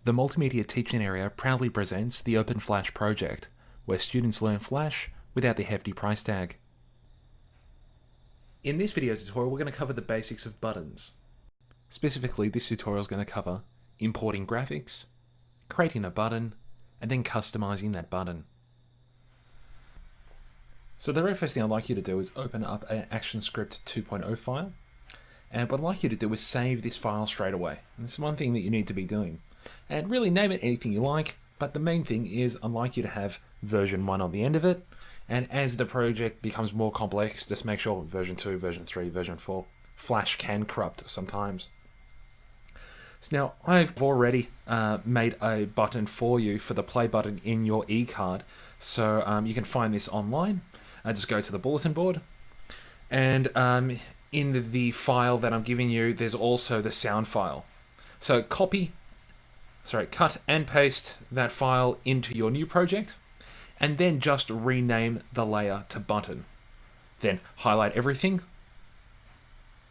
The Multimedia Teaching Area proudly presents the Open Flash project, where students learn Flash without the hefty price tag. In this video tutorial, we're going to cover the basics of buttons. Specifically, this tutorial is going to cover importing graphics, creating a button, and then customizing that button. So the very first thing I'd like you to do is open up an ActionScript 2.0 file. And what I'd like you to do is save this file straight away. And this is one thing that you need to be doing. And really name it anything you like, but the main thing is I'd like you to have version 1 on the end of it. And as the project becomes more complex, just make sure version 2, version 3, version 4. Flash can corrupt sometimes. So now I've already made a button for you for the play button in your e-card. So you can find this online. Just go to the bulletin board. And in the file that I'm giving you, there's also the sound file. So cut and paste that file into your new project, and then just rename the layer to button. Then highlight everything,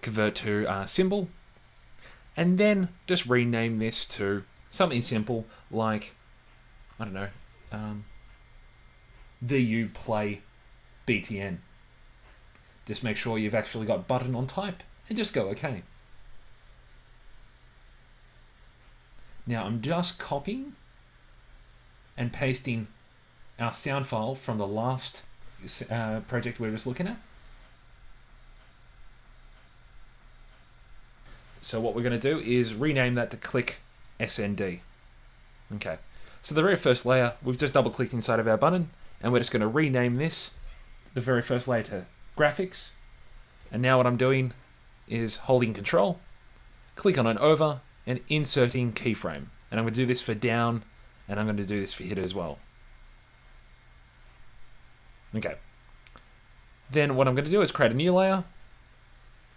convert to symbol, and then just rename this to something simple like, I don't know, VU play BTN. Just make sure you've actually got button on type and just go OK. Now I'm just copying and pasting our sound file from the last project we were just looking at. So what we're going to do is rename that to click SND. Okay, so the very first layer, we've just double clicked inside of our button, and we're just going to rename this, the very first layer, to graphics. And now what I'm doing is holding Control, click on an over, and inserting keyframe. And I'm going to do this for down, and I'm going to do this for hit as well. Okay. Then what I'm going to do is create a new layer.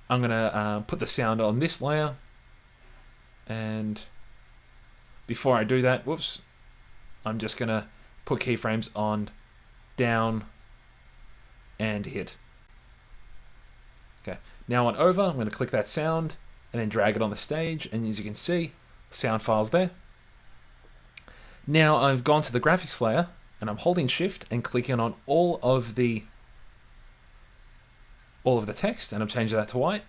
I'm going to put the sound on this layer. And before I do that, whoops, I'm just going to put keyframes on down and hit. Okay. Now on over, I'm going to click that sound and then drag it on the stage, and as you can see, sound file's there. Now I've gone to the graphics layer, and I'm holding shift and clicking on all of the text, and I'm changing that to white.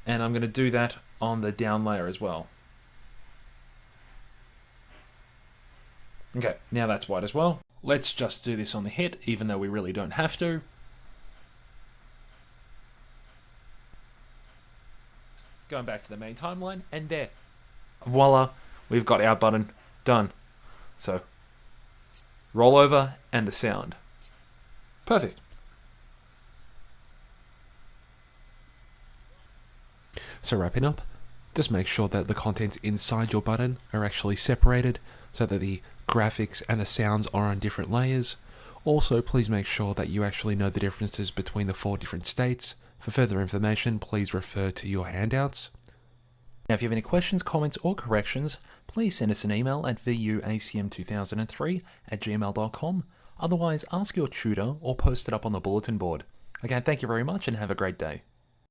And I'm going to do that on the down layer as well. Okay, now that's white as well. Let's just do this on the hit, even though we really don't have to. Going back to the main timeline, and there, voila, we've got our button done. So, roll over and the sound. Perfect. So wrapping up, just make sure that the contents inside your button are actually separated so that the graphics and the sounds are on different layers. Also, please make sure that you actually know the differences between the 4 different states. For further information, please refer to your handouts. Now, if you have any questions, comments, or corrections, please send us an email at vuacm2003@gmail.com. Otherwise, ask your tutor or post it up on the bulletin board. Again, thank you very much and have a great day.